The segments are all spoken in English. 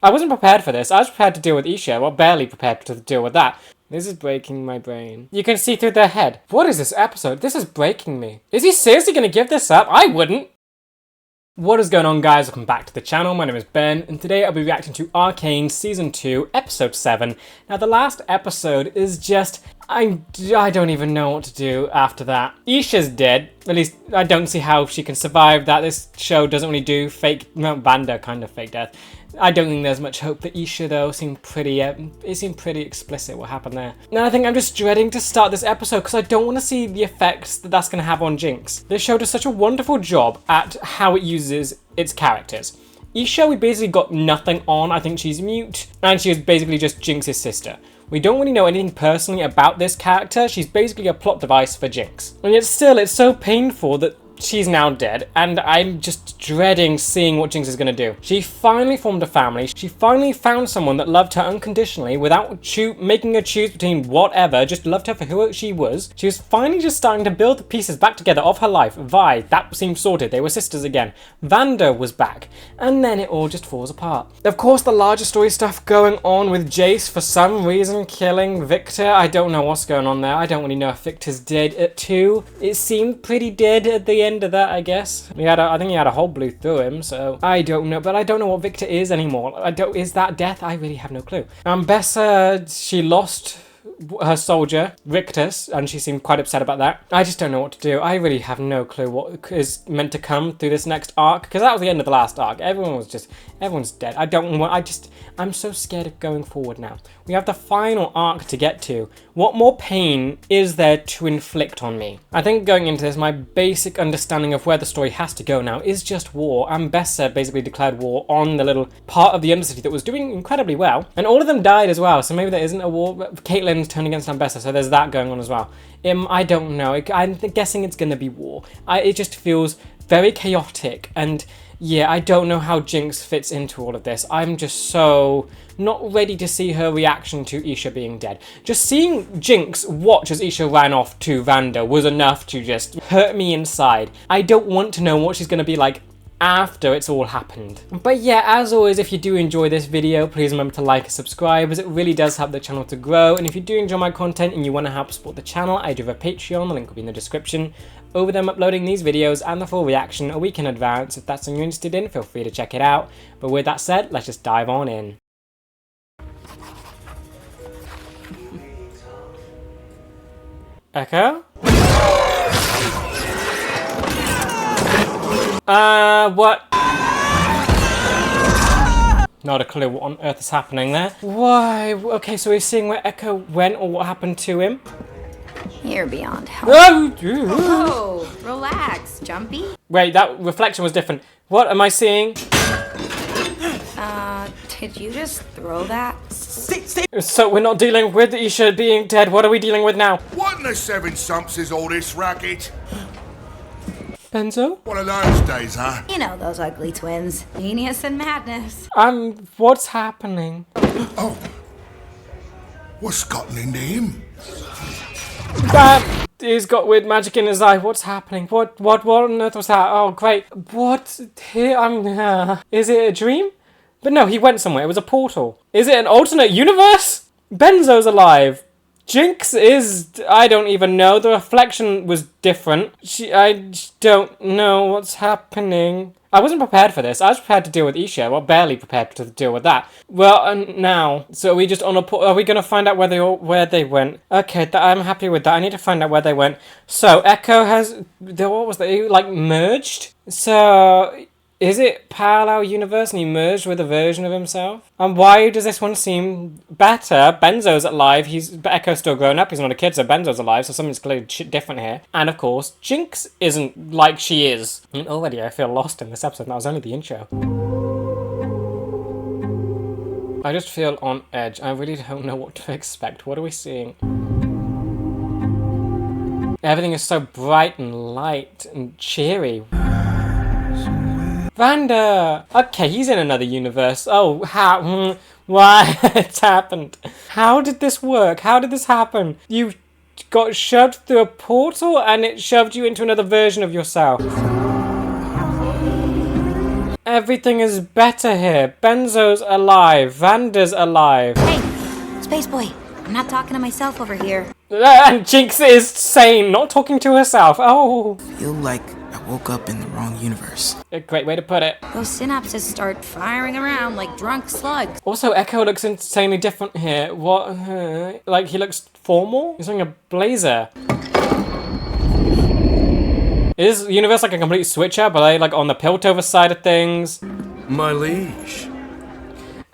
I wasn't prepared for this. I was prepared to deal with Isha, well, barely prepared to deal with that. This is breaking my brain. You can see through their head. What is this episode? This is breaking me. Is he seriously gonna give this up? I wouldn't. What is going on, guys? Welcome back to the channel. My name is Ben, and today I'll be reacting to Arcane Season 2, Episode 7. Now, the last episode is just... I don't even know what to do after that. Isha's dead. At least, I don't see how she can survive that. This show doesn't really do fake... Well, Vanda kind of fake death. I don't think there's much hope for Isha, though. It seemed pretty explicit what happened there. Now, I think I'm just dreading to start this episode because I don't want to see the effects that that's going to have on Jayce. This show does such a wonderful job at how it uses its characters. Isha, we basically got nothing on. I think she's mute, and she is basically just Jayce's sister. We don't really know anything personally about this character. She's basically a plot device for Jayce. And yet still, it's so painful that she's now dead, and I'm just dreading seeing what Jayce is going to do. She finally formed a family. She finally found someone that loved her unconditionally without making her choose between whatever, just loved her for who she was. She was finally just starting to build the pieces back together of her life. Vi, that seemed sorted. They were sisters again. Vanda was back. And then it all just falls apart. Of course, the larger story stuff going on with Jayce for some reason killing Victor. I don't know what's going on there. I don't really know if Victor's dead at 2. It seemed pretty dead at the end of that, I guess. I think he had a hole blew through him, so I don't know, but I don't know what Victor is anymore. Is that death? I really have no clue. Bessa, she lost her soldier, Rictus, and she seemed quite upset about that. I just don't know what to do. I really have no clue what is meant to come through this next arc, because that was the end of the last arc. Everyone's dead. I'm so scared of going forward now. We have the final arc to get to. What more pain is there to inflict on me? I think going into this, my basic understanding of where the story has to go now is just war. Bessa basically declared war on the little part of the Undercity that was doing incredibly well. And all of them died as well, so maybe there isn't a war. Caitlyn's turned against Bessa, so there's that going on as well. I don't know. I'm guessing it's going to be war. It just feels very chaotic, and yeah, I don't know how Jayce fits into all of this. I'm just so not ready to see her reaction to Isha being dead. Just seeing Jayce watch as Isha ran off to Vanda was enough to just hurt me inside. I don't want to know what she's going to be like after it's all happened. But yeah, as always, if you do enjoy this video, please remember to like and subscribe, as it really does help the channel to grow. And if you do enjoy my content and you want to help support the channel, I do have a Patreon, the link will be in the description. Over there I'm uploading these videos and the full reaction a week in advance. If that's something you're interested in, feel free to check it out. But with that said, let's just dive on in. Ekko? What? Not a clue what on earth is happening there. Why? Okay, so we're seeing where Ekko went or what happened to him. You're beyond help. Oh, relax, Jumpy. Wait, that reflection was different. What am I seeing? Did you just throw that? So we're not dealing with Isha being dead. What are we dealing with now? What in the seven sumps is all this racket? Benzo? One of those days, huh? You know those ugly twins. Genius and madness. What's happening? Oh. What's gotten into him? He's got weird magic in his eye. What's happening? What on earth was that? Oh, great. What? Here, is it a dream? But no, he went somewhere. It was a portal. Is it an alternate universe? Benzo's alive. Jayce is... I don't even know. The reflection was different. I don't know what's happening. I wasn't prepared for this. I was prepared to deal with Isha. Well, barely prepared to deal with that. Well, now. So are we just on a... Are we going to find out where they went? Okay, I'm happy with that. I need to find out where they went. So, Ekko has... What was that? Like, merged? So... Is it parallel universe and he merged with a version of himself? And why does this one seem better? Benzo's alive, but Ekko's still grown up, he's not a kid, so Benzo's alive, so something's clearly different here. And of course, Jayce isn't like she is. And already I feel lost in this episode, and that was only the intro. I just feel on edge. I really don't know what to expect. What are we seeing? Everything is so bright and light and cheery. Vanda! Okay, he's in another universe. Oh, how? Why? It's happened. How did this work? How did this happen? You got shoved through a portal and it shoved you into another version of yourself. Everything is better here. Benzo's alive. Vanda's alive. Hey, Space Boy, I'm not talking to myself over here. And Jinx is sane, not talking to herself. Oh. Feel like I woke up in the wrong universe. A great way to put it. Those synapses start firing around like drunk slugs. Also, Ekko looks insanely different here. What? Like, he looks formal? He's wearing a blazer. Is the universe like a complete switch up? Are they like on the Piltover side of things? My liege.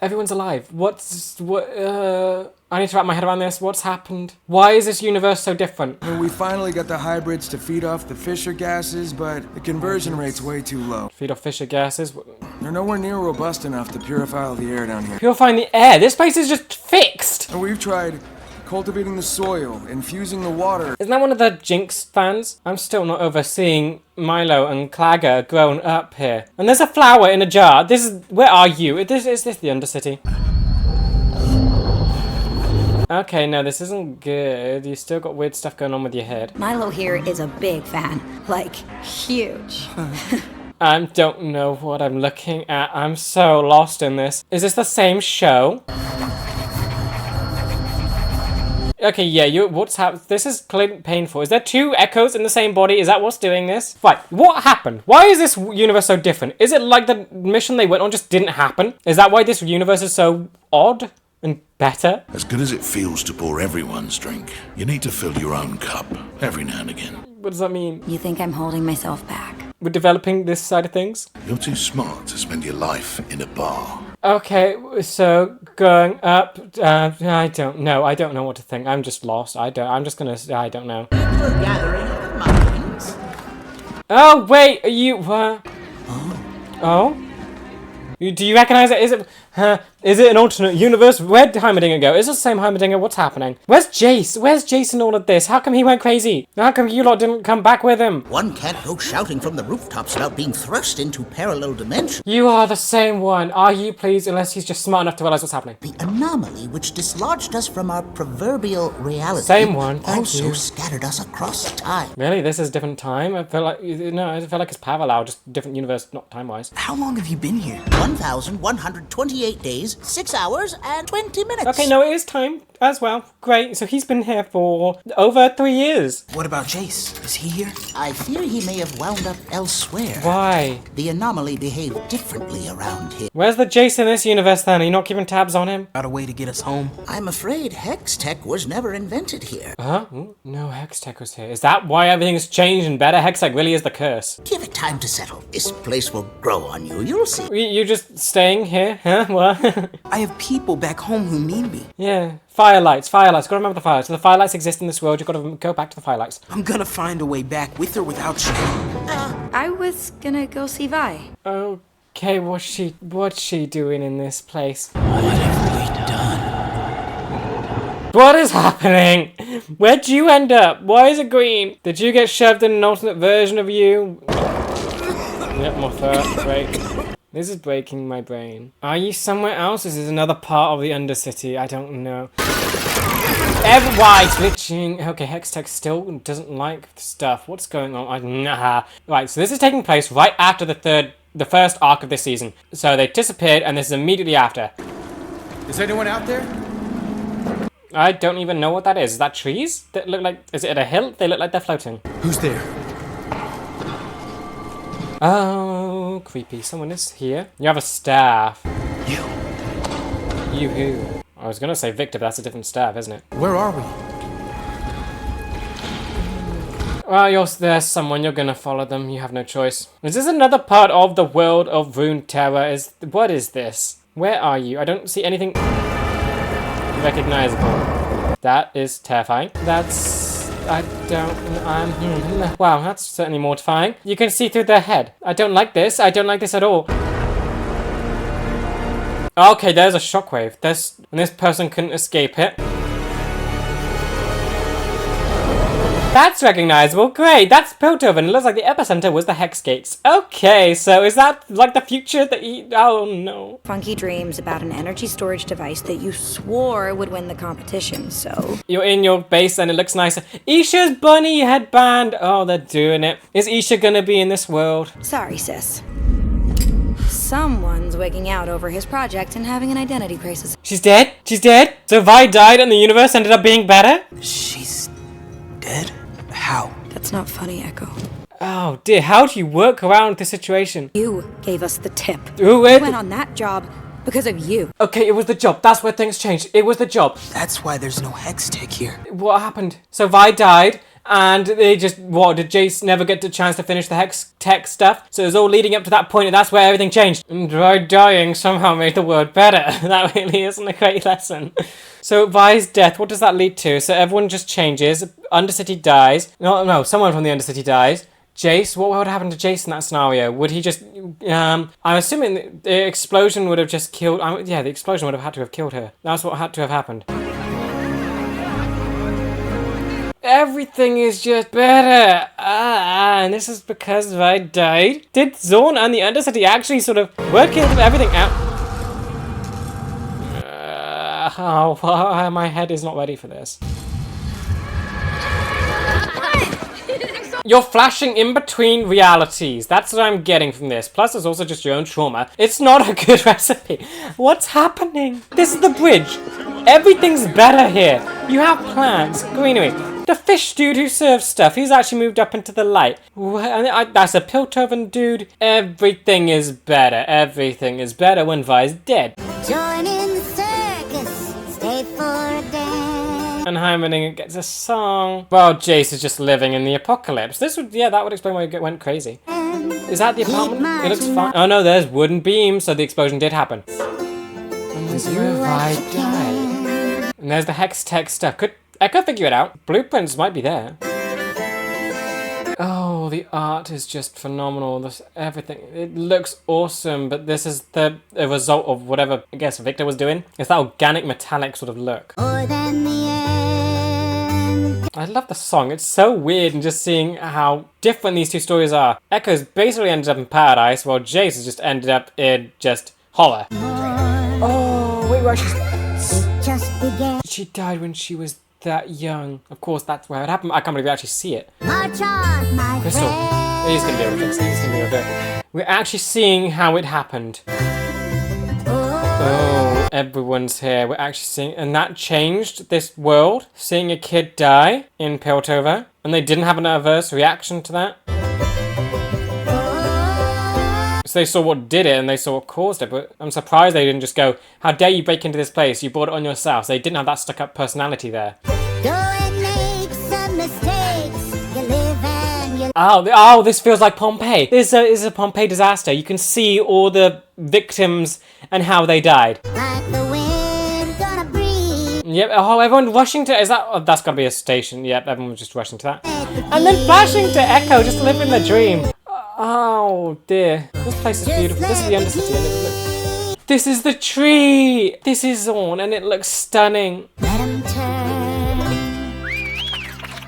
Everyone's alive. I need to wrap my head around this. What's happened? Why is this universe so different? Well, we finally got the hybrids to feed off the Fisher gases, but the conversion rate's way too low. Feed off Fisher gases? They're nowhere near robust enough to purify all the air down here. Purifying the air? This place is just fixed! And we've tried cultivating the soil, infusing the water. Isn't that one of the Jinx fans? I'm still not over seeing Milo and Clagger grown up here. And there's a flower in a jar. Where are you? Is this the Undercity? Okay, no, this isn't good. You still got weird stuff going on with your head. Milo here is a big fan. Like, huge. I don't know what I'm looking at. I'm so lost in this. Is this the same show? Okay, yeah, what's happened? This is clearly painful. Is there two Echoes in the same body? Is that what's doing this? Right, what happened? Why is this universe so different? Is it like the mission they went on just didn't happen? Is that why this universe is so odd and better? As good as it feels to pour everyone's drink, you need to fill your own cup every now and again. What does that mean? You think I'm holding myself back? We're developing this side of things? You're too smart to spend your life in a bar. Okay, so going up, I don't know. I don't know what to think. I'm just lost. I don't know. Oh, wait, are you, Oh? Do you recognize it? Is it an alternate universe? Where'd Heimerdinger go? Is it the same Heimerdinger? What's happening? Where's Jayce? Where's Jayce in all of this? How come he went crazy? How come you lot didn't come back with him? One can't go shouting from the rooftops without being thrust into parallel dimensions. You are the same one. Are you, please? Unless he's just smart enough to realize what's happening. The anomaly which dislodged us from our proverbial reality Same one, thank also you. scattered us across time. Really? This is a different time? I feel like, no, I feel like it's parallel, just different universe, not time-wise. How long have you been here? 1,128 days, 6 hours, and 20 minutes. Okay, no, it is time as well. Great, so he's been here for over 3 years. What about Jayce? Is he here? I fear he may have wound up elsewhere. Why? The anomaly behaved differently around here. Where's the Jayce in this universe then? Are you not keeping tabs on him? Got a way to get us home? I'm afraid Hextech was never invented here. Huh? Ooh, no, Hextech was here. Is that why everything's changed and better? Hextech really is the curse. Give it time to settle. This place will grow on you. You'll see. You just staying here? Huh? What? I have people back home who need me. Yeah. Firelights. Gotta remember the firelights. If the firelights exist in this world, you've gotta go back to the firelights. I'm gonna find a way back with or without you. I was gonna go see Vi. Okay, what's she doing in this place? What have we done? What is happening? Where'd you end up? Why is it green? Did you get shoved in an alternate version of you? Yep, more fur. Great. This is breaking my brain. Are you somewhere else? This is another part of the Undercity. I don't know. Why glitching? Okay, Hextech still doesn't like stuff. What's going on? Nah. Right, so this is taking place right after the first arc of this season. So they disappeared, and this is immediately after. Is anyone out there? I don't even know what that is. Is that trees that look like? Is it at a hill? They look like they're floating. Who's there? Oh, creepy. Someone is here. You have a staff. You who? I was gonna say Victor, but that's a different staff, isn't it? Where are we? Well, there's someone. You're gonna follow them. You have no choice. Is this another part of the world of Rune Terror? What is this? Where are you? I don't see anything recognizable. That is terrifying. Wow, that's certainly mortifying. You can see through their head. I don't like this. I don't like this at all. Okay, there's a shockwave. And this person couldn't escape it. That's recognizable. Great, that's Piltover, and it looks like the epicenter was the Hex Gates. Okay, so is that like the future that oh no. Funky dreams about an energy storage device that you swore would win the competition, so... You're in your base and it looks nicer. Isha's bunny headband. Oh, they're doing it. Is Isha gonna be in this world? Sorry, sis. someone's wigging out over his project and having an identity crisis. She's dead? She's dead? So Vi died and the universe ended up being better? She's dead? How? That's not funny, Ekko. Oh dear, how do you work around this situation? You gave us the tip. Ooh, We went on that job because of you. Okay, it was the job. That's where things changed. It was the job. That's why there's no Hextech here. What happened? So Vi died, and they just, what, did Jayce never get the chance to finish the Hextech stuff? So it was all leading up to that point, and that's where everything changed. And Vi dying somehow made the world better. That really isn't a great lesson. So Vi's death, what does that lead to? So everyone just changes. Undercity dies. No, someone from the Undercity dies. Jayce, what would happen to Jayce in that scenario? Would he just, I'm assuming the explosion would have just killed, yeah, the explosion would have had to have killed her. That's what had to have happened. Everything is just better. And this is because Vi died. Did Zaun and the Undercity actually sort of work everything out? My head is not ready for this. You're flashing in between realities. That's what I'm getting from this. Plus, it's also just your own trauma. It's not a good recipe. What's happening? This is the bridge. Everything's better here. You have plans. Greenery. The fish dude who serves stuff, he's actually moved up into the light. That's a Piltover dude. Everything is better. Everything is better when Vi's dead. Join in the circus. Stay for a dance. And Heimerdinger gets a song. Well, Jayce is just living in the apocalypse. That would explain why it went crazy. Is that the apartment? It looks fine. Oh no, there's wooden beams, so the explosion did happen. And there's where Vi died. And there's the Hextech stuff. Could Ekko figure it out? Blueprints might be there. Oh, the art is just phenomenal. Everything. It looks awesome, but this is the result of whatever, I guess, Victor was doing. It's that organic metallic sort of look. More than the end. I love the song. It's so weird and just seeing how different these two stories are. Ekko's basically ended up in paradise, while Jayce has just ended up in just horror. Oh, wait, Just began. she died when she was that young. Of course, that's where it happened. I can't believe we actually see it. March on, my Crystal, friend. he's gonna be able to fix it. He's gonna be able to do it. We're actually seeing how it happened. Oh, everyone's here. We're actually seeing, and that changed this world. Seeing a kid die in Piltover, and they didn't have an adverse reaction to that. So they saw what did it, and they saw what caused it. But I'm surprised they didn't just go, "How dare you break into this place? You brought it on yourself." So they didn't have that stuck-up personality there. Go and make some mistakes. You live and you Oh, this feels like Pompeii. This is a Pompeii disaster. You can see all the victims and how they died. like the wind gonna breathe. Yep. Oh, everyone rushing to... Is that... Oh, that's got to be a station. Yep, everyone was just rushing to that. And then flashing to Ekko, just living the dream. Oh, dear. This place is beautiful. This is the Undercity. And look. This is the tree. This is Zaun, and it looks stunning. Let 'em turn.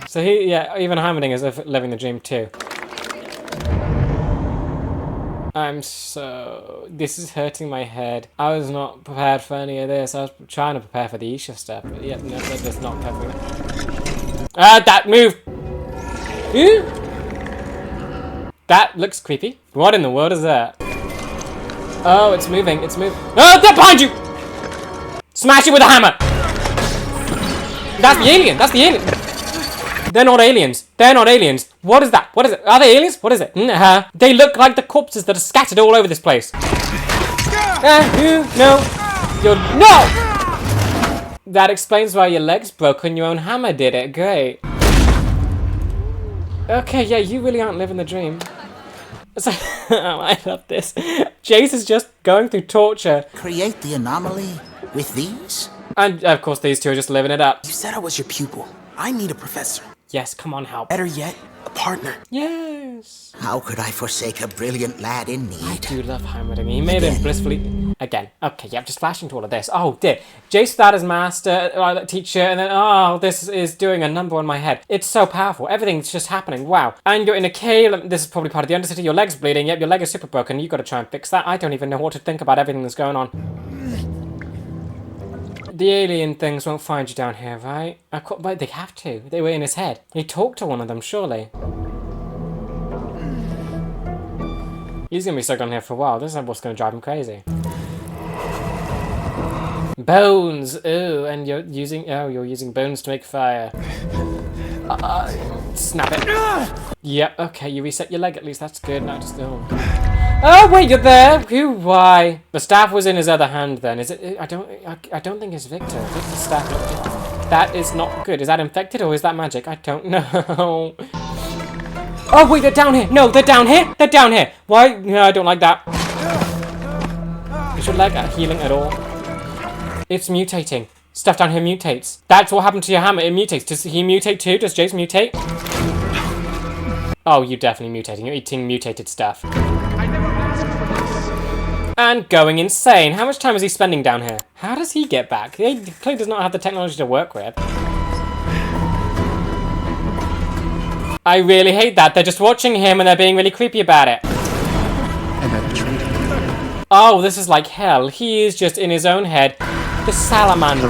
So even Heimerdinger is living the dream too. This is hurting my head. I was not prepared for any of this. I was trying to prepare for the Isha stuff, but yeah, no, that does not prepare for it. That move! Ooh. That looks creepy. What in the world is that? Oh, it's moving, it's moving. Oh, they're behind you! Smash it with a hammer! That's the alien, that's the alien! They're not aliens. They're not aliens. What is that? What is it? Are they aliens? What is it? They look like the corpses that are scattered all over this place. No. No! That explains why your leg's broken. Your own hammer did it. Great. Okay, yeah, you really aren't living the dream. So, I love this. Jayce is just going through torture. Create the anomaly with these? And, of course, these two are just living it up. You said I was your pupil. I need a professor. Yes, come on, help. Better yet, a partner. Yes. How could I forsake a brilliant lad in I need? do love Heimerdinger. He made him blissfully... Again. Okay, yeah, just flashing to all of this. Oh, dear. Jayce without his master, teacher, and then, this is doing a number on my head. It's so powerful. Everything's just happening. Wow. And you're in a cave. This is probably part of the Undercity. Your leg's bleeding. Yep, your leg is super broken. You've got to try and fix that. I don't even know what to think about everything that's going on. The alien things won't find you down here, right? But they have to. They were in his head. He talked to one of them, surely. He's gonna be stuck on here for a while. This is what's gonna drive him crazy. Bones! Ooh, and you're using bones to make fire. Snap it. Yep, okay, you reset your leg at least, that's good. Not just, oh wait, you're there! Who? Why? The staff was in his other hand then. Is it? I don't think it's Victor. Victor's staff. That is not good. Is that infected or is that magic? I don't know. Oh wait, they're down here! No, they're down here! They're down here! Why? No, I don't like that. Is your leg healing at all? It's mutating. Stuff down here mutates. That's what happened to your hammer. It mutates. Does he mutate too? Does Jayce mutate? Oh, you're definitely mutating. You're eating mutated stuff. And going insane. How much time is he spending down here? How does he get back? He clearly does not have the technology to work with. I really hate that. They're just watching him and they're being really creepy about it. Oh, this is like hell. He is just in his own head. The salamander.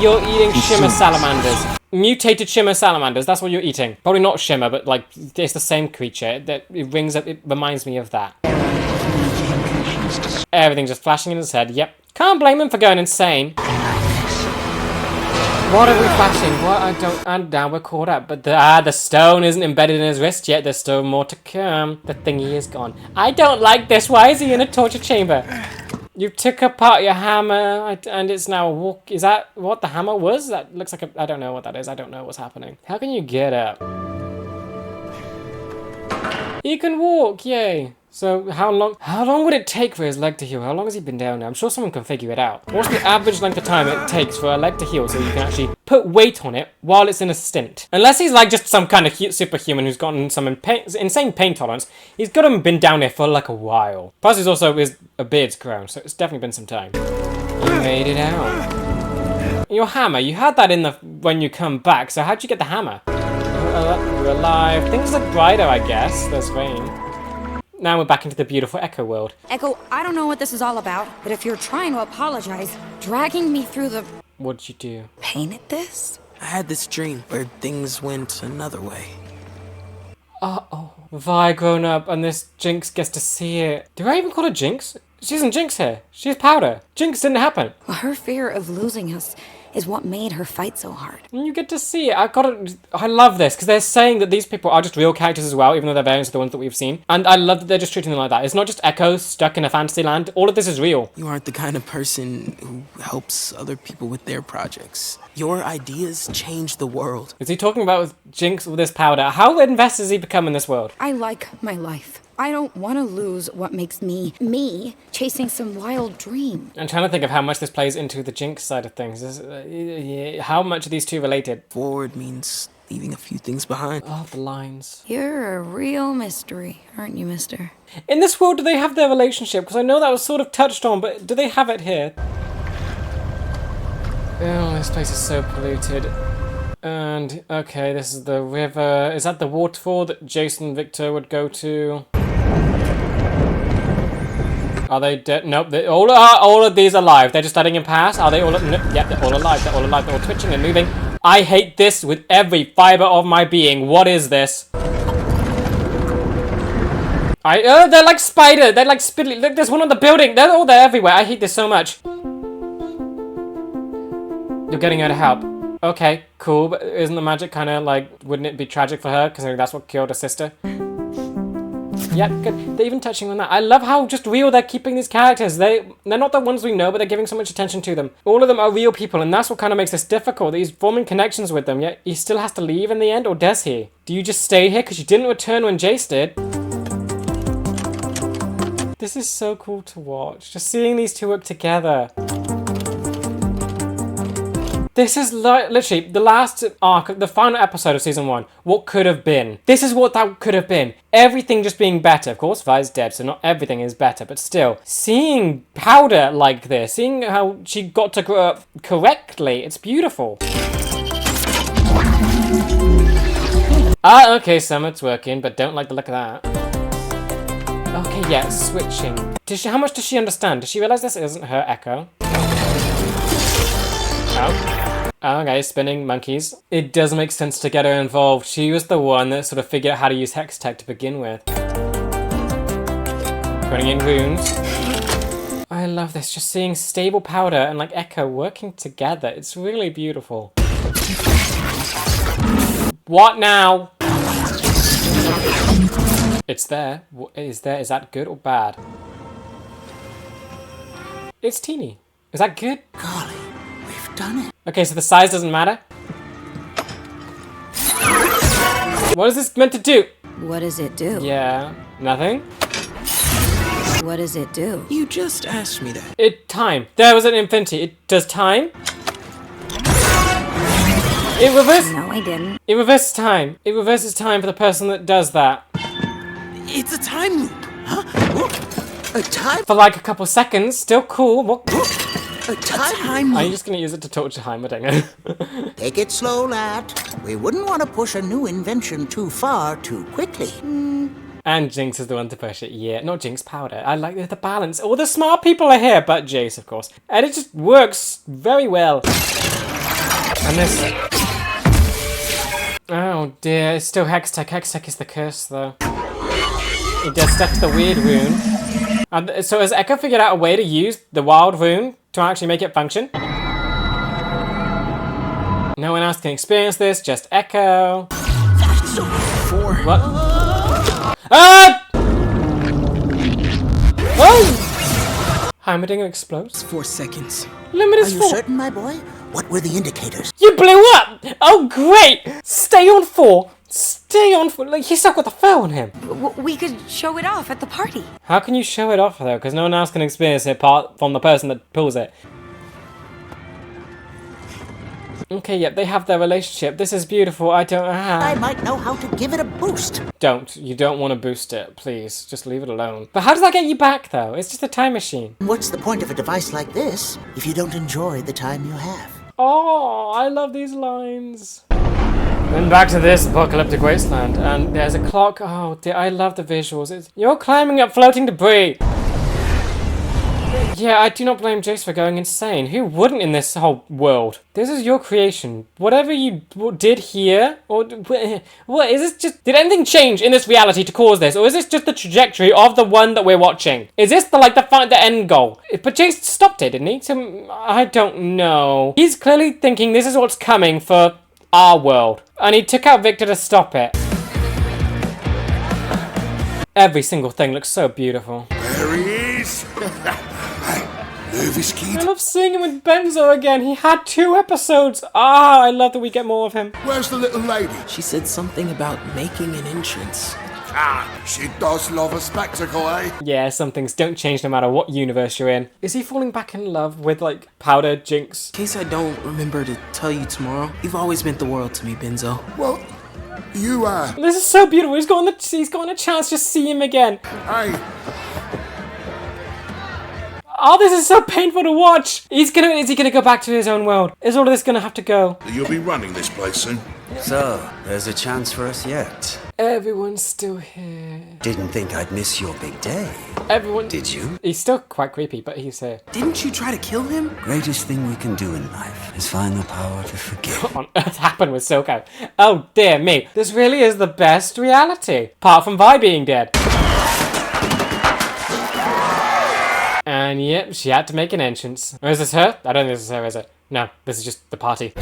You're eating shimmer salamanders. Mutated shimmer salamanders. That's what you're eating. Probably not shimmer, but like it's the same creature. That it rings up. It reminds me of that. Everything's just flashing in his head. Yep. Can't blame him for going insane. What are we flashing? What? I don't. And now we're caught up. But the stone isn't embedded in his wrist yet. There's still more to come. The thingy is gone. I don't like this. Why is he in a torture chamber? You took apart your hammer, and it's now a walk. Is that what the hammer was? That looks like a... I don't know what that is. I don't know what's happening. How can you get up? He can walk, yay. So how long would it take for his leg to heal? How long has he been down there? I'm sure someone can figure it out. What's the average length of time it takes for a leg to heal so you can actually put weight on it while it's in a stint? Unless he's like just some kind of superhuman who's gotten some insane pain tolerance, he's got him been down there for like a while. Plus he's also, a beard's grown, so it's definitely been some time. You made it out. Your hammer, you had that in the when you come back, so how'd you get the hammer? You're alive. Things look brighter, I guess. There's rain. Now we're back into the beautiful Ekko world. Ekko, I don't know what this is all about, but if you're trying to apologize, dragging me through the... What'd you do? pain at this? I had this dream where things went another way. Uh-oh. Vi grown up and this Jinx gets to see it. Do I even call her Jinx? She isn't Jinx here. She's Powder. Jinx didn't happen. Well, her fear of losing us is what made her fight so hard. And you get to see it. I love this, because they're saying that these people are just real characters as well, even though they're variants of the ones that we've seen. And I love that they're just treating them like that. It's not just Ekko stuck in a fantasy land. All of this is real. You aren't the kind of person who helps other people with their projects. Your ideas change the world. Is he talking about Jinx with this Powder? How invested has he become in this world? I like my life. I don't want to lose what makes me chasing some wild dream. I'm trying to think of how much this plays into the Jinx side of things. How much are these two related? Forward means leaving a few things behind. Oh, the lines. You're a real mystery, aren't you, mister? In this world, do they have their relationship? Because I know that was sort of touched on, but do they have it here? Oh, this place is so polluted. And, okay, this is the river. Is that the waterfall that Jayce and Victor would go to? Are they dead? Nope. All of these are alive. They're just letting him pass. Are they all? No, yep, they're all alive. They're all alive. They're all twitching and moving. I hate this with every fiber of my being. What is this? They're like spider. They're like spiddly. Look, there's one on the building. They're all there everywhere. I hate this so much. You're getting her to help. Okay, cool. But isn't the magic kind of like? Wouldn't it be tragic for her? Because that's what killed her sister. Yeah, good. They're even touching on that. I love how just real they're keeping these characters. They're not the ones we know, but they're giving so much attention to them. All of them are real people, and that's what kind of makes this difficult. That he's forming connections with them, yet he still has to leave in the end, or does he? Do you just stay here because you didn't return when Jayce did? This is so cool to watch. Just seeing these two work together. This is literally the last arc, the final episode of season 1. What could have been. This is what that could have been. Everything just being better. Of course, Vi's dead, so not everything is better. But still, seeing Powder like this, seeing how she got to grow up correctly, it's beautiful. Okay, some it's working, but don't like the look of that. Okay, yeah, switching. How much does she understand? Does she realize this isn't her Ekko? Oh. Okay, spinning monkeys. It does make sense to get her involved. She was the one that sort of figured out how to use Hextech to begin with. Putting in runes. I love this, just seeing stable powder and like Ekko working together. It's really beautiful. What now? It's there. What is there? Is that good or bad? It's teeny. Is that good? Golly, we've done it. Okay, so the size doesn't matter? What is this meant to do? What does it do? Yeah, nothing? What does it do? You just asked me that. Time. There was an infinity. It does time? It reverses. No, I didn't. It reverses time. It reverses time for the person that does that. It's a time loop. A time? For like a couple seconds. Still cool. What? A time? Time Are you loop. just gonna use it to torture Heimerdinger? Take it slow, lad. We wouldn't want to push a new invention too far too quickly. And Jinx is the one to push it. Yeah, not Jinx, powder. I like the balance. All the smart people are here, but Jayce, of course. And it just works very well. And this... Oh dear, it's still Hextech. Hextech is the curse, though. It does stuff to the weird rune. And so has Ekko figured out a way to use the wild rune to actually make it function? No one else can experience this, just Ekko. What? Ah! Oh! Heimerdinger explodes. 4 seconds. Limit Are is you 4. certain, my boy? What were the indicators? You blew up! Oh, great! Stay on 4. Stay on 4. Like, he's still got the fur on him. We could show it off at the party. How can you show it off, though? Because no one else can experience it apart from the person that pulls it. Okay, yep, they have their relationship. This is beautiful. I don't... I might know how to give it a boost. Don't. You don't want to boost it, please. Just leave it alone. But how does that get you back, though? It's just a time machine. What's the point of a device like this if you don't enjoy the time you have? Oh, I love these lines. Then back to this apocalyptic wasteland, and there's a clock. Oh, dear, I love the visuals. You're climbing up floating debris. Yeah, I do not blame Jayce for going insane. Who wouldn't in this whole world? This is your creation. Whatever you did here, or what is this? Just did anything change in this reality to cause this, or is this just the trajectory of the one that we're watching? Is this the end goal? But Jayce stopped it, didn't he? So, I don't know. He's clearly thinking this is what's coming for our world, and he took out Victor to stop it. Every single thing looks so beautiful. There he is. Nervous kid? I love seeing him with Benzo again. He had 2 episodes. Ah, I love that we get more of him. Where's the little lady? She said something about making an entrance. Ah, she does love a spectacle, eh? Yeah, some things don't change no matter what universe you're in. Is he falling back in love with, like, Powder, Jinx? In case I don't remember to tell you tomorrow, you've always meant the world to me, Benzo. Well, you, This is so beautiful. He's gotten a chance to see him again. hey, Oh, this is so painful to watch. Is he gonna go back to his own world? Is all of this gonna have to go? you'll be running this place soon. So, there's a chance for us yet. Everyone's still here. Didn't think I'd miss your big day. Everyone. Did you? He's still quite creepy, but he's here. Didn't you try to kill him? Greatest thing we can do in life is find the power to forgive. What on earth happened with Silco? Oh dear me. This really is the best reality. Apart from Vi being dead. And yep, she had to make an entrance. Or is this her? I don't think this is her, is it? No, this is just the party.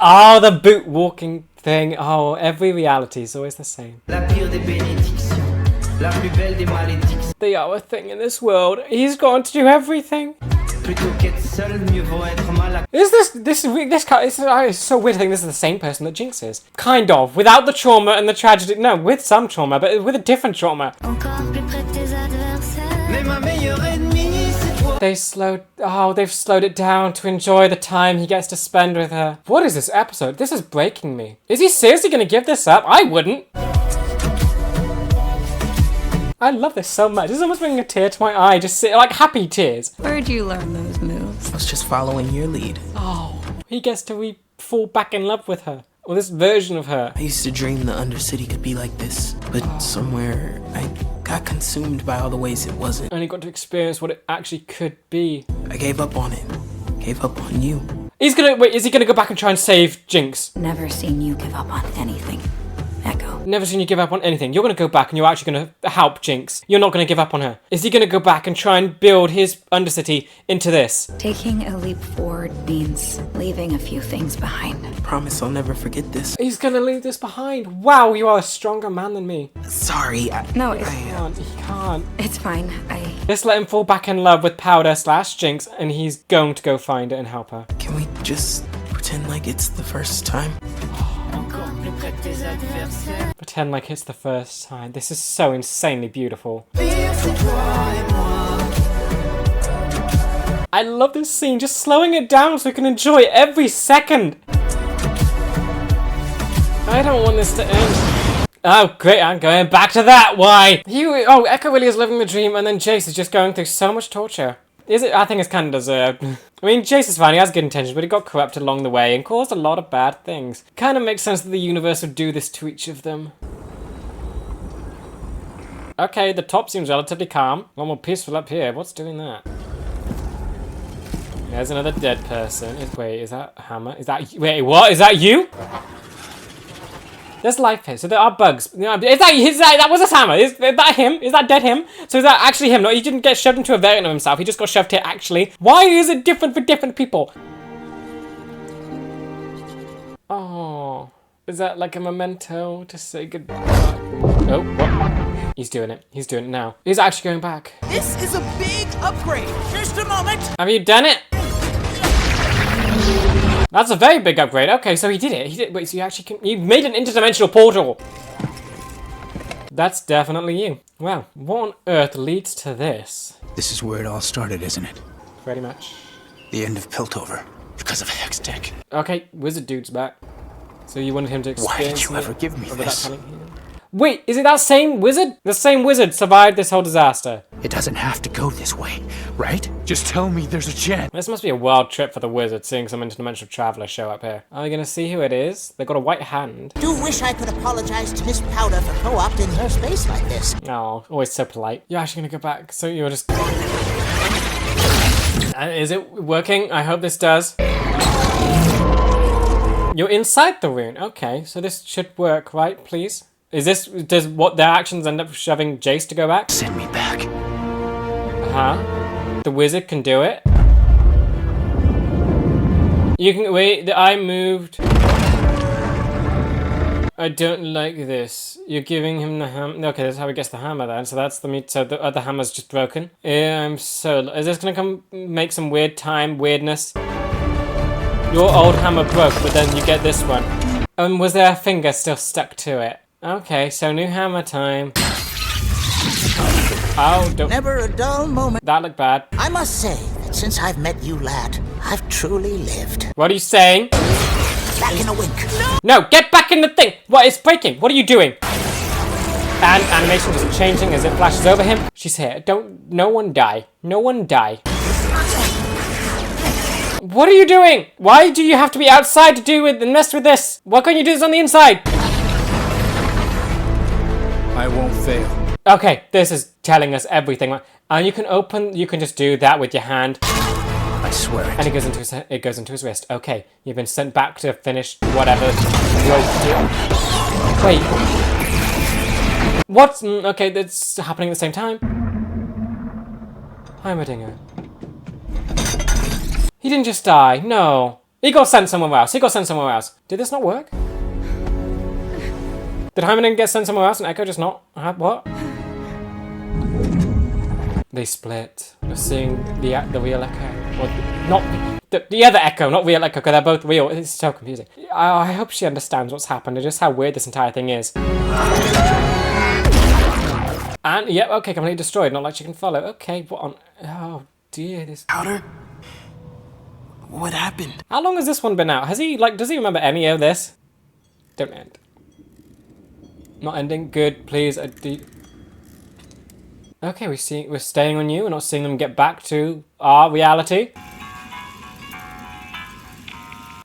Oh, the boot walking thing. Oh, every reality is always the same. They are a thing in this world. He's going to do everything. Is this guy? It's so weird to think this is the same person that Jinx is. Kind of, without the trauma and the tragedy. No, with some trauma, but with a different trauma. They've slowed it down to enjoy the time he gets to spend with her. What is this episode? This is breaking me. Is he seriously gonna give this up? I wouldn't. I love this so much. This is almost bringing a tear to my eye. Just like happy tears. Where'd you learn those moves? I was just following your lead. Oh, he gets to fall back in love with her. Or this version of her. I used to dream the Undercity could be like this, but somewhere I got consumed by all the ways it wasn't. And he got to experience what it actually could be. I gave up on it. Gave up on you. Is he gonna go back and try and save Jinx? Never seen you give up on anything. Ekko. Never seen you give up on anything. You're gonna go back and you're actually gonna help Jinx. You're not gonna give up on her. Is he gonna go back and try and build his Undercity into this? Taking a leap forward means leaving a few things behind. Promise I'll never forget this. He's gonna leave this behind. Wow, you are a stronger man than me. Sorry. No, He can't. it's fine. Just let him fall back in love with Powder / Jinx, and he's going to go find it and help her. Can we just pretend like it's the first time? Pretend like it's the first time. This is so insanely beautiful. I love this scene, just slowing it down so we can enjoy every second. I don't want this to end. Oh great, I'm going back to that, why? Ekko really is living the dream, and then Jayce is just going through so much torture. Is it? I think it's kind of deserved. I mean, Jayce is fine, he has good intentions, but he got corrupted along the way and caused a lot of bad things. Kind of makes sense that the universe would do this to each of them. Okay, the top seems relatively calm. A lot more peaceful up here. What's doing that? There's another dead person. Wait, is that Hammer? Wait, what? Is that you? There's life here, so there are bugs. That was a Hammer. Is that him? Is that dead him? So is that actually him? No, he didn't get shoved into a variant of himself. He just got shoved here actually. Why is it different for different people? Oh, is that like a memento to say goodbye? Oh, what? He's doing it. He's doing it now. He's actually going back. This is a big upgrade. Just a moment. Have you done it? That's a very big upgrade. Okay, so he did it. Wait, so you actually you made an interdimensional portal. That's definitely you. Wow, what on earth leads to this? This is where it all started, isn't it? Pretty much. The end of Piltover. Because of Hextech. Okay, wizard dude's back. So you wanted him to experience Why did you ever give me this? Wait, is it that same wizard? The same wizard survived this whole disaster. It doesn't have to go this way, right? Just tell me there's a chance. This must be a wild trip for the wizard, seeing some interdimensional traveler show up here. Are we gonna see who it is? They've got a white hand. Do wish I could apologize to Miss Powder for co-opting her space like this. Oh, always so polite. You're actually gonna go back, so you're just... Is it working? I hope this does. You're inside the rune. Okay, so this should work, right? Please? Does what their actions end up shoving Jayce to go back? Send me back. The wizard can do it. You can wait. I moved. I don't like this. You're giving him the hammer. Okay, that's how he gets the hammer then. So that's so the other hammer's just broken. Yeah, is this gonna come make some weirdness? Your old hammer broke, but then you get this one. Was there a finger still stuck to it? Okay, so new hammer time. Oh, don't... Never a dull moment. That looked bad. I must say that since I've met you, lad, I've truly lived. What are you saying? Back in a wink. No, get back in the thing! What, it's breaking! What are you doing? And animation just changing as it flashes over him. She's here. No one die. No one die. What are you doing? Why do you have to be outside to do with and mess with this? Why can't you do this on the inside? I won't fail. Okay, this is telling us everything. And you can just do that with your hand. I swear it. And it goes into his wrist. Okay, you've been sent back to finish whatever you're doing. Wait. What's... okay, that's happening at the same time. Heimerdinger. He didn't just die. No. He got sent somewhere else. Did this not work? Did Heimerdinger get sent somewhere else and Ekko just not have what? They split. We're seeing the real Ekko. Or not the other Ekko, not real Ekko, because they're both real. It's so confusing. I hope she understands what's happened and just how weird this entire thing is. And, yep, okay, completely destroyed. Not like she can follow. Okay, what on... oh, dear, this... Powder? What happened? How long has this one been out? Does he remember any of this? Don't end. Not ending. Good, please. Okay, we're staying on you. We're not seeing them get back to our reality.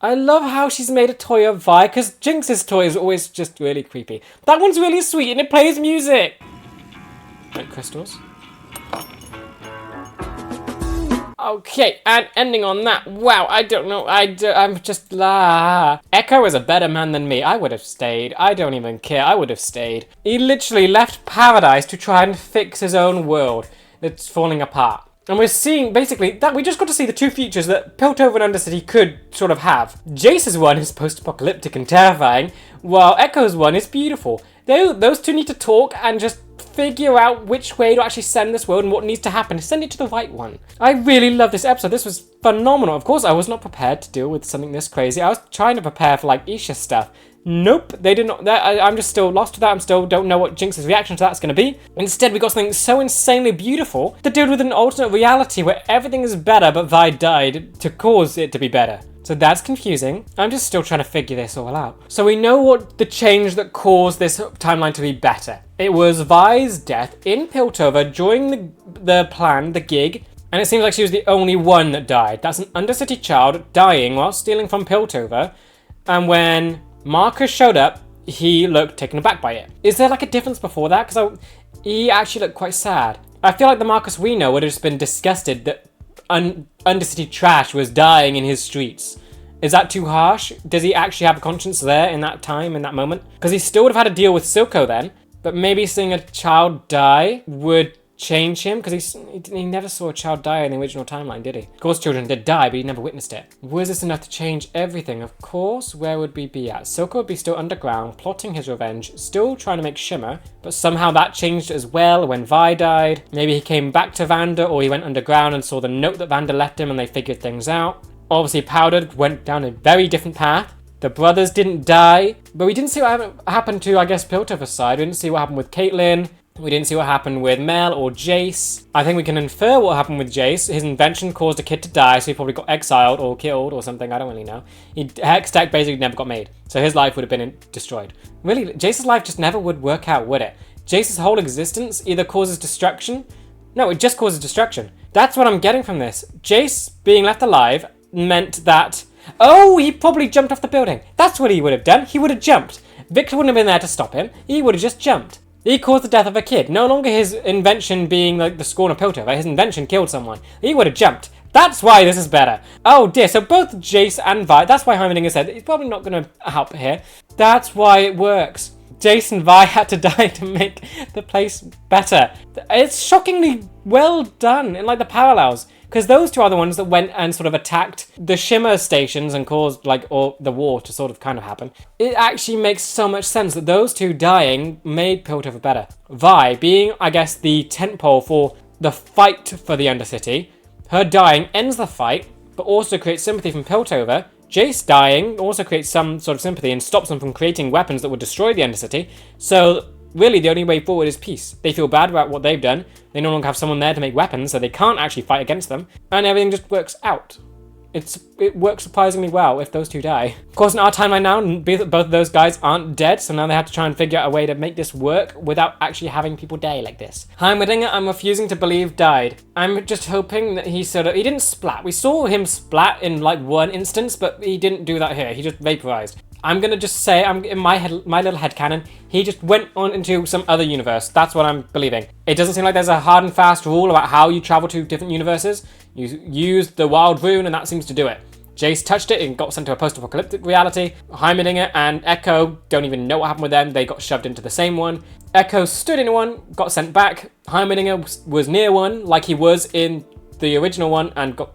I love how she's made a toy of Vi, because Jinx's toy is always just really creepy. That one's really sweet, and it plays music. Like crystals. Okay, and ending on that, wow, I don't know, I'm just, Ekko is a better man than me. I would have stayed. I don't even care. I would have stayed. He literally left paradise to try and fix his own world that's falling apart. And we're seeing, basically, that we just got to see the two futures that Piltover and Undercity could sort of have. Jayce's one is post-apocalyptic and terrifying, while Ekko's one is beautiful. Those two need to talk and just figure out which way to actually send this world and what needs to happen to send it to the right one. I really love this episode. This was phenomenal. Of course, I was not prepared to deal with something this crazy. I was trying to prepare for, like, Isha stuff. Nope, they did not. I'm just still lost with that. I'm still don't know what Jinx's reaction to that's going to be. Instead, we got something so insanely beautiful to deal with an alternate reality where everything is better, but Vi died to cause it to be better. So that's confusing. I'm just still trying to figure this all out. So we know what the change that caused this timeline to be better. It was Vi's death in Piltover during the plan, the gig, and it seems like she was the only one that died. That's an Undercity child dying while stealing from Piltover, and when Marcus showed up, he looked taken aback by it. Is there like a difference before that? Because he actually looked quite sad. I feel like the Marcus we know would have just been disgusted that Undercity trash was dying in his streets. Is that too harsh? Does he actually have a conscience there in that time, in that moment? Because he still would have had to deal with Silco then, but maybe seeing a child die would change him, because he never saw a child die in the original timeline, did he? Of course children did die, but he never witnessed it. Was this enough to change everything? Of course, where would we be at? Silco would be still underground, plotting his revenge, still trying to make Shimmer, but somehow that changed as well when Vi died. Maybe he came back to Vander, or he went underground and saw the note that Vander left him and they figured things out. Obviously Powder went down a very different path. The brothers didn't die, but we didn't see what happened to, I guess, Piltover's side. We didn't see what happened with Caitlyn. We didn't see what happened with Mel or Jayce. I think we can infer what happened with Jayce. His invention caused a kid to die, so he probably got exiled or killed or something. I don't really know. Hextech basically never got made, so his life would have been destroyed. Really, Jayce's life just never would work out, would it? Jayce's whole existence either causes destruction. No, it just causes destruction. That's what I'm getting from this. Jayce being left alive meant that... Oh, he probably jumped off the building. That's what he would have done. He would have jumped. Victor wouldn't have been there to stop him. He would have just jumped. He caused the death of a kid. No longer his invention being like the scorn of Piltover. His invention killed someone. He would have jumped. That's why this is better. Oh dear, so both Jayce and Vi, that's why Heimerdinger said he's probably not going to help here. That's why it works. Jayce and Vi had to die to make the place better. It's shockingly well done in like the parallels. Because those two are the ones that went and sort of attacked the Shimmer stations and caused like all the war to sort of kind of happen. It actually makes so much sense that those two dying made Piltover better. Vi being, I guess, the tentpole for the fight for the Undercity. Her dying ends the fight, but also creates sympathy from Piltover. Jayce dying also creates some sort of sympathy and stops them from creating weapons that would destroy the Undercity. So really, the only way forward is peace. They feel bad about what they've done. They no longer have someone there to make weapons, so they can't actually fight against them. And everything just works out. It works surprisingly well if those two die. Of course, in our timeline now, both of those guys aren't dead, so now they have to try and figure out a way to make this work without actually having people die like this. Heimerdinger, I'm refusing to believe, died. I'm just hoping that he didn't splat. We saw him splat in like one instance, but he didn't do that here. He just vaporized. I'm gonna just say, in my little headcanon, he just went on into some other universe. That's what I'm believing. It doesn't seem like there's a hard and fast rule about how you travel to different universes. You use the wild rune and that seems to do it. Jayce touched it and got sent to a post-apocalyptic reality. Heimerdinger and Ekko don't even know what happened with them. They got shoved into the same one. Ekko stood in one, got sent back. Heimerdinger was near one, like he was in the original one, and got,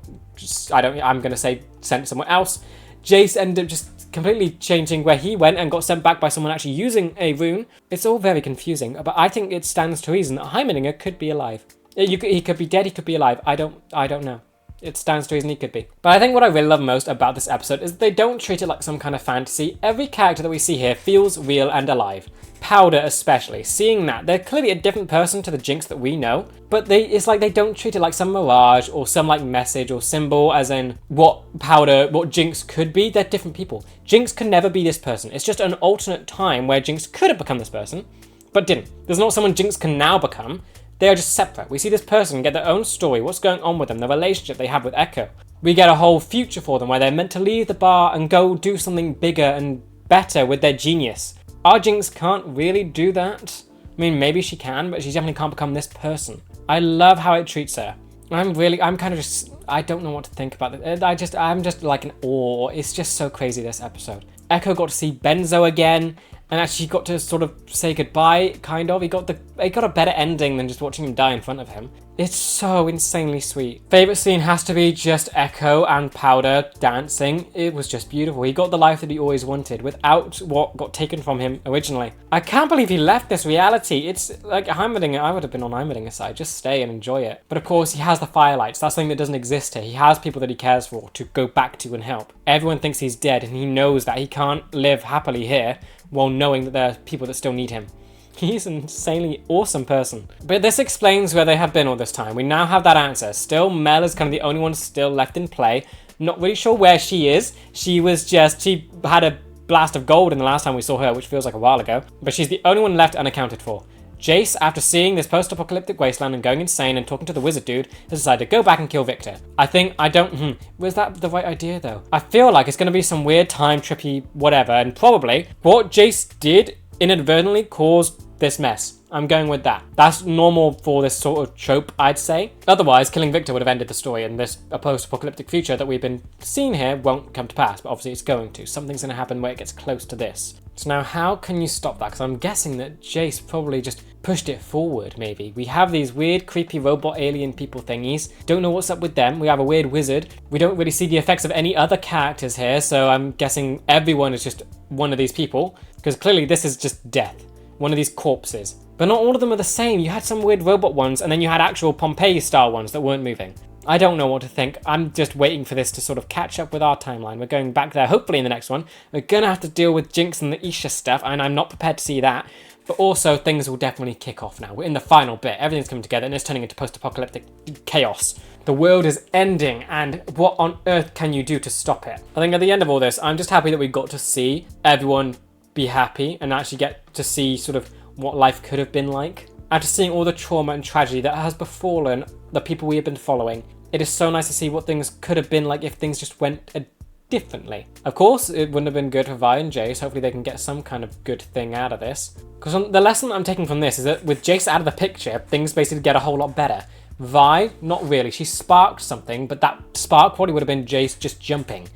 I'm gonna say, sent somewhere else. Jayce ended up just completely changing where he went and got sent back by someone actually using a rune. It's all very confusing, but I think it stands to reason that Heimerdinger could be alive. He could be dead, he could be alive. I don't know. It stands to reason he could be. But I think what I really love most about this episode is that they don't treat it like some kind of fantasy. Every character that we see here feels real and alive. Powder especially, seeing that, they're clearly a different person to the Jinx that we know, but it's like they don't treat it like some mirage or some like message or symbol as in what Jinx could be. They're different people. Jinx could never be this person. It's just an alternate time where Jinx could have become this person, but didn't. There's not someone Jinx can now become. They are just separate. We see this person get their own story, what's going on with them, the relationship they have with Ekko. We get a whole future for them where they're meant to leave the bar and go do something bigger and better with their genius. Our Jinx can't really do that. I mean, maybe she can, but she definitely can't become this person. I love how it treats her. I'm kind of just, I don't know what to think about it. I'm just like in awe. It's just so crazy, this episode. Ekko got to see Benzo again, and actually got to sort of say goodbye, kind of. He got a better ending than just watching him die in front of him. It's so insanely sweet. Favorite scene has to be just Ekko and Powder dancing. It was just beautiful. He got the life that he always wanted without what got taken from him originally. I can't believe he left this reality. It's like Heimerdinger. I would have been on Heimerdinger's side. Just stay and enjoy it. But of course, he has the firelights. That's something that doesn't exist here. He has people that he cares for to go back to and help. Everyone thinks he's dead, and he knows that he can't live happily here while knowing that there are people that still need him. He's an insanely awesome person. But this explains where they have been all this time. We now have that answer. Still, Mel is kind of the only one still left in play. Not really sure where she is. She had a blast of gold in the last time we saw her, which feels like a while ago. But she's the only one left unaccounted for. Jayce, after seeing this post-apocalyptic wasteland and going insane and talking to the wizard dude, has decided to go back and kill Victor. Was that the right idea though? I feel like it's going to be some weird time trippy whatever, and probably what Jayce did inadvertently caused this mess. I'm going with that. That's normal for this sort of trope, I'd say. Otherwise, killing Victor would have ended the story, and this post-apocalyptic future that we've been seeing here won't come to pass, but obviously it's going to. Something's going to happen where it gets close to this. So now, how can you stop that? Because I'm guessing that Jayce probably just pushed it forward, maybe. We have these weird, creepy robot alien people thingies. Don't know what's up with them. We have a weird wizard. We don't really see the effects of any other characters here, so I'm guessing everyone is just one of these people, because clearly this is just death. One of these corpses. But not all of them are the same. You had some weird robot ones, and then you had actual Pompeii-style ones that weren't moving. I don't know what to think. I'm just waiting for this to sort of catch up with our timeline. We're going back there, hopefully in the next one. We're going to have to deal with Jinx and the Isha stuff, and I'm not prepared to see that. But also, things will definitely kick off now. We're in the final bit. Everything's coming together, and it's turning into post-apocalyptic chaos. The world is ending, and what on earth can you do to stop it? I think at the end of all this, I'm just happy that we got to see everyone be happy and actually get to see sort of what life could have been like. After seeing all the trauma and tragedy that has befallen the people we have been following, it is so nice to see what things could have been like if things just went differently. Of course, it wouldn't have been good for Vi and Jayce. Hopefully they can get some kind of good thing out of this. Because the lesson I'm taking from this is that with Jayce out of the picture, things basically get a whole lot better. Vi, not really. She sparked something, but that spark probably would have been Jayce just jumping.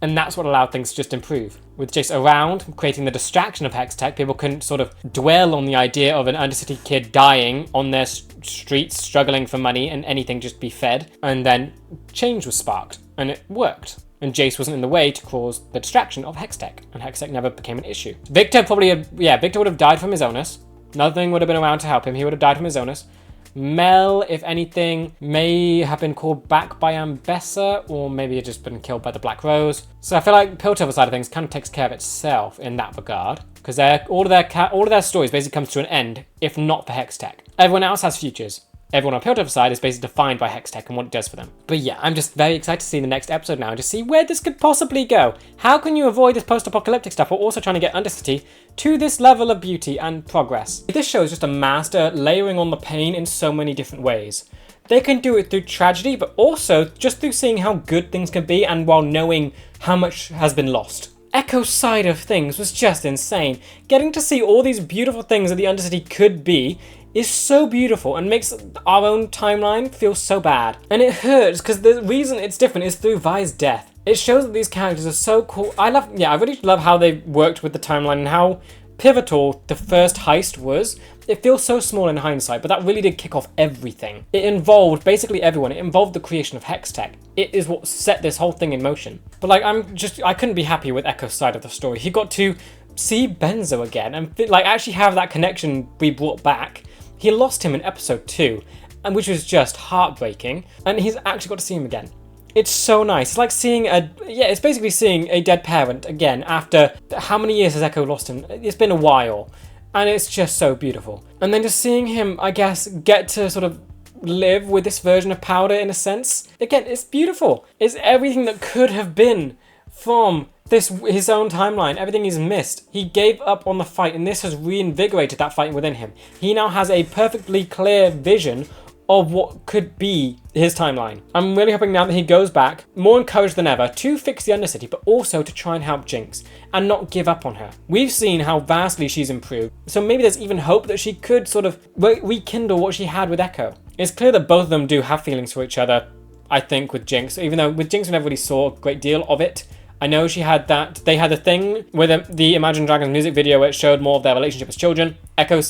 And that's what allowed things to just improve. With Jayce around, creating the distraction of Hextech, people couldn't sort of dwell on the idea of an Undercity kid dying on their streets, struggling for money, and anything just be fed. And then change was sparked, and it worked. And Jayce wasn't in the way to cause the distraction of Hextech, and Hextech never became an issue. Victor Victor would have died from his illness. Nothing would have been around to help him. He would have died from his illness. Mel, if anything, may have been called back by Ambessa, or maybe had just been killed by the Black Rose. So I feel like Piltover side of things kind of takes care of itself in that regard, because all of their stories basically comes to an end, if not for Hextech. Everyone else has futures. Everyone on Piltover side is basically defined by Hextech and what it does for them. But yeah, I'm just very excited to see the next episode now and just see where this could possibly go. How can you avoid this post-apocalyptic stuff while also trying to get Undercity to this level of beauty and progress? This show is just a master layering on the pain in so many different ways. They can do it through tragedy, but also just through seeing how good things can be and while knowing how much has been lost. Ekko's side of things was just insane. Getting to see all these beautiful things that the Undercity could be is so beautiful and makes our own timeline feel so bad. And it hurts because the reason it's different is through Vi's death. It shows that these characters are so cool. I really love how they worked with the timeline and how pivotal the first heist was. It feels so small in hindsight, but that really did kick off everything. It involved basically everyone. It involved the creation of Hextech. It is what set this whole thing in motion. But I couldn't be happy with Ekko's side of the story. He got to see Benzo again and actually have that connection be brought back. He lost him in episode 2, which was just heartbreaking, and he's actually got to see him again. It's so nice. It's like seeing it's basically seeing a dead parent again after how many years has Ekko lost him? It's been a while, and it's just so beautiful. And then just seeing him, I guess, get to sort of live with this version of Powder in a sense. Again, it's beautiful. It's everything that could have been from his own timeline, everything he's missed. He gave up on the fight, and this has reinvigorated that fight within him. He now has a perfectly clear vision of what could be his timeline. I'm really hoping now that he goes back, more encouraged than ever, to fix the Undercity, but also to try and help Jinx and not give up on her. We've seen how vastly she's improved, so maybe there's even hope that she could sort of rekindle what she had with Ekko. It's clear that both of them do have feelings for each other, I think, with Jinx, even though with Jinx we never really saw a great deal of it. I know she had that, they had a thing with the Imagine Dragons music video where it showed more of their relationship as children. Ekko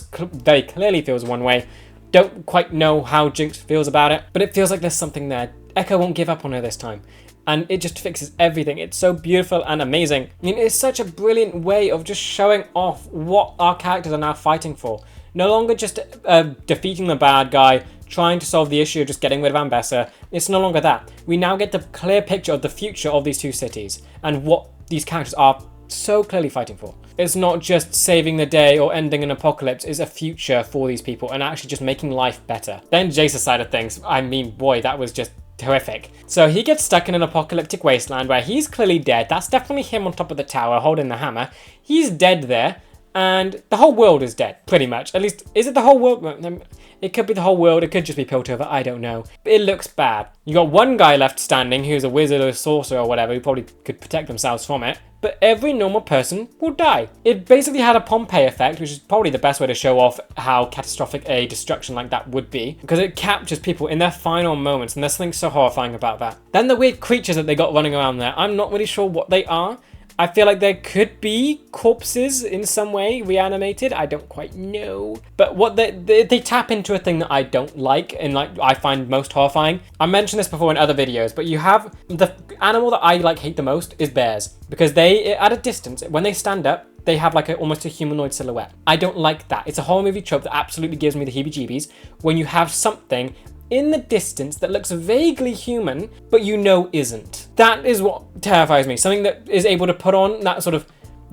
very clearly feels one way. Don't quite know how Jinx feels about it, but it feels like there's something there. Ekko won't give up on her this time, and it just fixes everything. It's so beautiful and amazing. I mean, it's such a brilliant way of just showing off what our characters are now fighting for. No longer just defeating the bad guy, trying to solve the issue of just getting rid of Ambessa. It's no longer that. We now get the clear picture of the future of these two cities and what these characters are so clearly fighting for. It's not just saving the day or ending an apocalypse, it's a future for these people and actually just making life better. Then Jayce's side of things, I mean, boy, that was just horrific. So he gets stuck in an apocalyptic wasteland where he's clearly dead. That's definitely him on top of the tower holding the hammer. He's dead there. And the whole world is dead, pretty much. At least, is it the whole world? It could be the whole world, it could just be Piltover, I don't know. But it looks bad. You got one guy left standing who's a wizard or a sorcerer or whatever, who probably could protect themselves from it. But every normal person will die. It basically had a Pompeii effect, which is probably the best way to show off how catastrophic a destruction like that would be. Because it captures people in their final moments, and there's something so horrifying about that. Then the weird creatures that they got running around there, I'm not really sure what they are. I feel like there could be corpses in some way reanimated. I don't quite know. But what they tap into a thing that I don't like and like I find most horrifying. I mentioned this before in other videos, but you have the animal that I like hate the most is bears, because they, at a distance, when they stand up, they have like almost a humanoid silhouette. I don't like that. It's a horror movie trope that absolutely gives me the heebie-jeebies when you have something in the distance that looks vaguely human, but you know isn't. That is what terrifies me. Something that is able to put on that sort of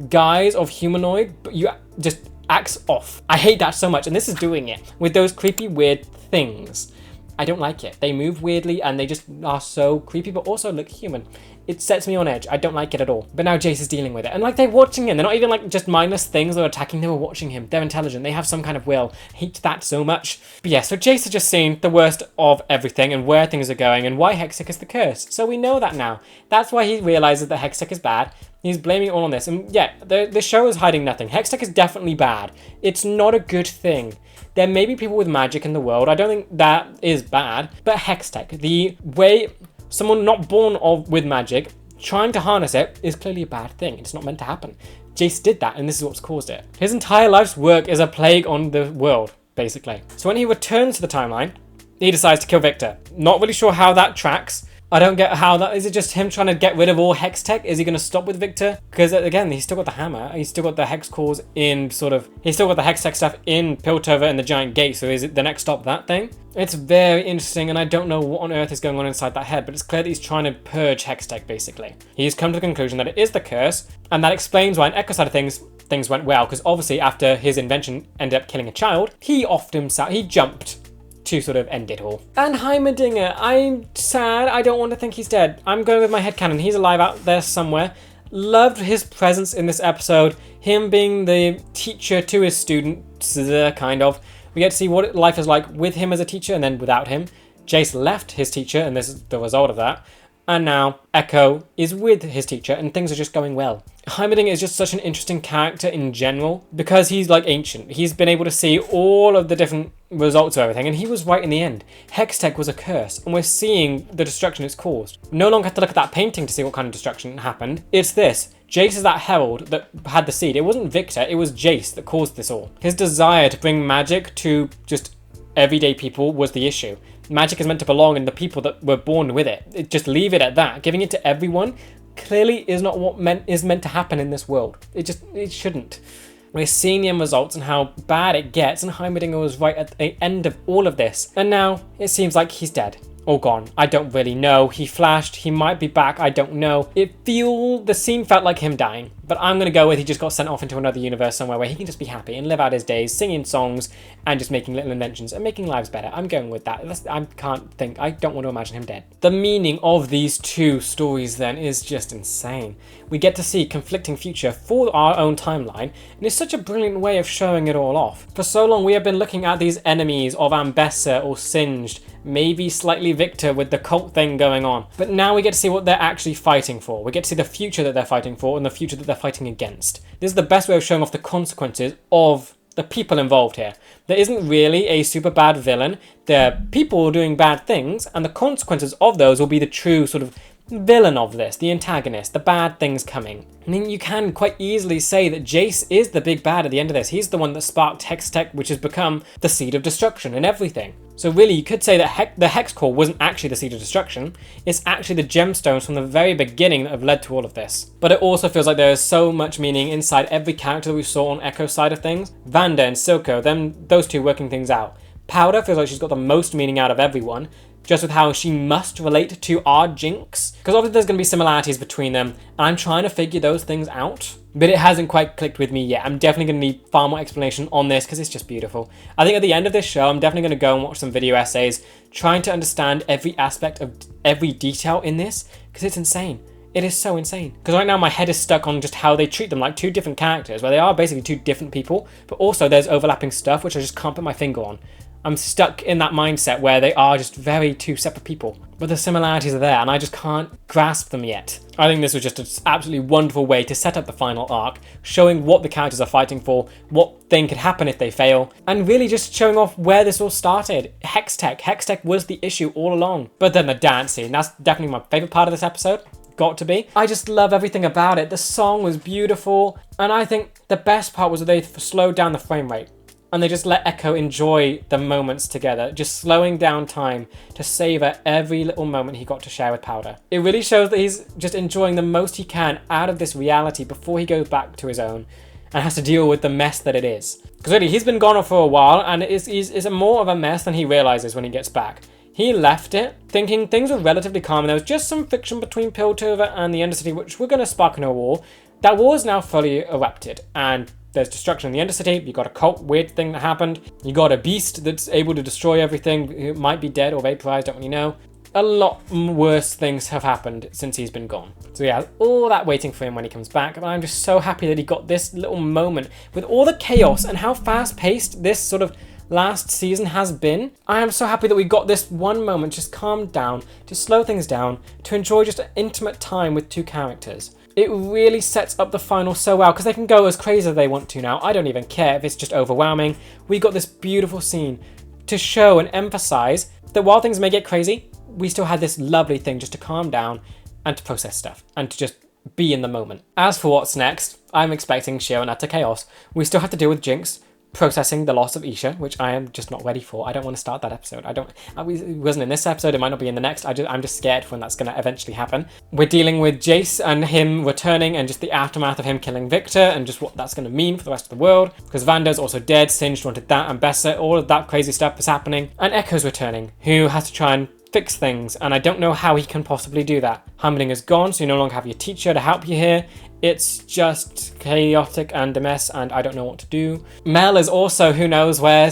guise of humanoid, but you just acts off. I hate that so much, and this is doing it with those creepy, weird things. I don't like it. They move weirdly, and they just are so creepy, but also look human. It sets me on edge. I don't like it at all. But now Jayce is dealing with it. And like, they're watching him. They're not even like just mindless things that are attacking. They were watching him. They're intelligent. They have some kind of will. Hate that so much. But yeah, so Jayce has just seen the worst of everything and where things are going and why Hextech is the curse. So we know that now. That's why he realizes that Hextech is bad. He's blaming it all on this. And yeah, the show is hiding nothing. Hextech is definitely bad. It's not a good thing. There may be people with magic in the world. I don't think that is bad. But Hextech, the way someone not born with magic trying to harness it is clearly a bad thing. It's not meant to happen. Jayce did that, and this is what's caused it. His entire life's work is a plague on the world, basically. So when he returns to the timeline, he decides to kill Victor. Not really sure how that tracks. I don't get how that... Is it just him trying to get rid of all Hextech? Is he going to stop with Victor? Because, again, he's still got the hammer. He's still got the hex cores in sort of... He's still got the Hextech stuff in Piltover and the giant gate. So is it the next stop that thing? It's very interesting, and I don't know what on earth is going on inside that head, but it's clear that he's trying to purge Hextech, basically. He's come to the conclusion that it is the curse, and that explains why on Ekko's side of things went well, because obviously after his invention ended up killing a child, he offed himself. He jumped to sort of end it all. And Heimerdinger, I'm sad. I don't want to think he's dead. I'm going with my headcanon. He's alive out there somewhere. Loved his presence in this episode. Him being the teacher to his students, kind of. We get to see what life is like with him as a teacher and then without him. Jayce left his teacher, and this is the result of that. And now Ekko is with his teacher, and things are just going well. Heimerdinger is just such an interesting character in general, because he's like ancient. He's been able to see all of the different results of everything, and he was right in the end. Hextech was a curse, and we're seeing the destruction it's caused. We no longer have to look at that painting to see what kind of destruction happened. It's this. Jayce is that herald that had the seed. It wasn't Victor, it was Jayce that caused this all. His desire to bring magic to just everyday people was the issue. Magic is meant to belong in the people that were born with it. Just leave it at that. Giving it to everyone clearly is not what is meant to happen in this world. It shouldn't. We're seeing the end results and how bad it gets, and Heimerdinger was right at the end of all of this. And now it seems like he's dead. Or gone. I don't really know. He flashed. He might be back. I don't know. The scene felt like him dying. But I'm going to go with he just got sent off into another universe somewhere where he can just be happy and live out his days, singing songs and just making little inventions and making lives better. I'm going with that. I don't want to imagine him dead. The meaning of these two stories then is just insane. We get to see conflicting future for our own timeline, and it's such a brilliant way of showing it all off. For so long we have been looking at these enemies of Ambessa or Singed, maybe slightly Victor with the cult thing going on. But now we get to see what they're actually fighting for. We get to see the future that they're fighting for and the future that they're fighting against. This is the best way of showing off the consequences of the people involved here. There isn't really a super bad villain. There are people doing bad things, and the consequences of those will be the true sort of villain of this, the antagonist, the bad things coming. I mean, you can quite easily say that Jayce is the big bad at the end of this. He's the one that sparked Hextech, which has become the seed of destruction and everything. So really, you could say that the Hex Core wasn't actually the seed of destruction. It's actually the gemstones from the very beginning that have led to all of this. But it also feels like there is so much meaning inside every character that we saw on Ekko's side of things. Vanda and Silco, those two working things out. Powder feels like she's got the most meaning out of everyone, just with how she must relate to our Jinx. Because obviously there's going to be similarities between them, and I'm trying to figure those things out. But it hasn't quite clicked with me yet. I'm definitely going to need far more explanation on this because it's just beautiful. I think at the end of this show, I'm definitely going to go and watch some video essays, trying to understand every aspect of every detail in this, because it's insane. It is so insane. Because right now my head is stuck on just how they treat them like two different characters, where they are basically two different people, but also there's overlapping stuff which I just can't put my finger on. I'm stuck in that mindset where they are just very two separate people, but the similarities are there and I just can't grasp them yet. I think this was just an absolutely wonderful way to set up the final arc, showing what the characters are fighting for, what thing could happen if they fail, and really just showing off where this all started. Hextech. Hextech was the issue all along. But then the dance scene, that's definitely my favourite part of this episode. Got to be. I just love everything about it. The song was beautiful, and I think the best part was that they slowed down the frame rate. And they just let Ekko enjoy the moments together, just slowing down time to savor every little moment he got to share with Powder. It really shows that he's just enjoying the most he can out of this reality before he goes back to his own and has to deal with the mess that it is. Because really, he's been gone for a while, and it's more of a mess than he realizes when he gets back. He left it thinking things were relatively calm, and there was just some friction between Piltover and the Undercity, which were going to spark into a war. That war is now fully erupted, and there's destruction in the Undercity. You got a cult weird thing that happened. You got a beast that's able to destroy everything. It might be dead or vaporized, don't really know. A lot worse things have happened since he's been gone. So yeah, all that waiting for him when he comes back. But I'm just so happy that he got this little moment with all the chaos and how fast-paced this sort of last season has been. I am so happy that we got this one moment, just calm down, to slow things down, to enjoy just an intimate time with two characters. It really sets up the final so well, because they can go as crazy as they want to now. I don't even care if it's just overwhelming. We got this beautiful scene to show and emphasize that while things may get crazy, we still had this lovely thing just to calm down and to process stuff and to just be in the moment. As for what's next, I'm expecting sheer and utter chaos. We still have to deal with Jinx processing the loss of Isha, which I am just not ready for. I don't want to start that episode. It wasn't in this episode, it might not be in the next. I'm just scared when that's going to eventually happen. We're dealing with Jayce and him returning and just the aftermath of him killing Victor and just what that's going to mean for the rest of the world. Because Vanda's also dead, Singed wanted that, and Bessa, all of that crazy stuff is happening. And Ekko's returning, who has to try and fix things, and I don't know how he can possibly do that. Heimerdinger's gone, so you no longer have your teacher to help you here. It's just chaotic and a mess, and I don't know what to do. Mel is also, who knows where.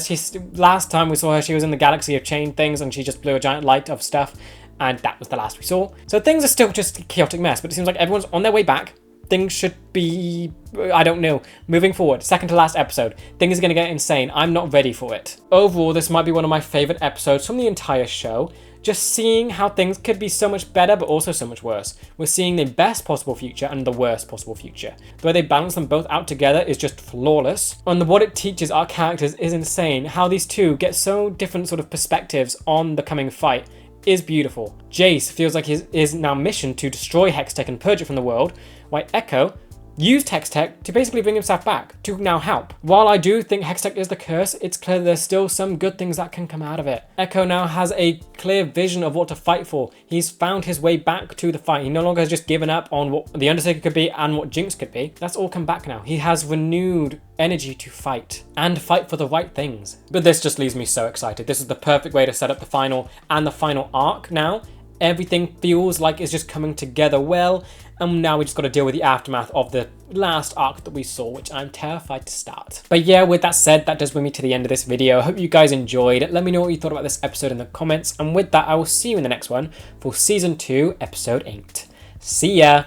Last time we saw her, she was in the galaxy of chain things, and she just blew a giant light of stuff, and that was the last we saw. So things are still just a chaotic mess, but it seems like everyone's on their way back. Things should be, I don't know, moving forward. Second to last episode. Things are going to get insane. I'm not ready for it. Overall, this might be one of my favourite episodes from the entire show. Just seeing how things could be so much better, but also so much worse. We're seeing the best possible future and the worst possible future. The way they balance them both out together is just flawless. And what it teaches our characters is insane. How these two get so different sort of perspectives on the coming fight is beautiful. Jayce feels like his now mission to destroy Hextech and purge it from the world, while Ekko used Hextech to basically bring himself back, to now help. While I do think Hextech is the curse, it's clear there's still some good things that can come out of it. Ekko now has a clear vision of what to fight for. He's found his way back to the fight. He no longer has just given up on what the Undertaker could be and what Jinx could be. That's all come back now. He has renewed energy to fight and fight for the right things. But this just leaves me so excited. This is the perfect way to set up the final and the final arc now. Everything feels like it's just coming together well, and now we just got to deal with the aftermath of the last arc that we saw, which I'm terrified to start. But yeah, with that said, that does bring me to the end of this video. I hope you guys enjoyed. Let me know what you thought about this episode in the comments, and with that, I will see you in the next one for Season 2, Episode 8. See ya!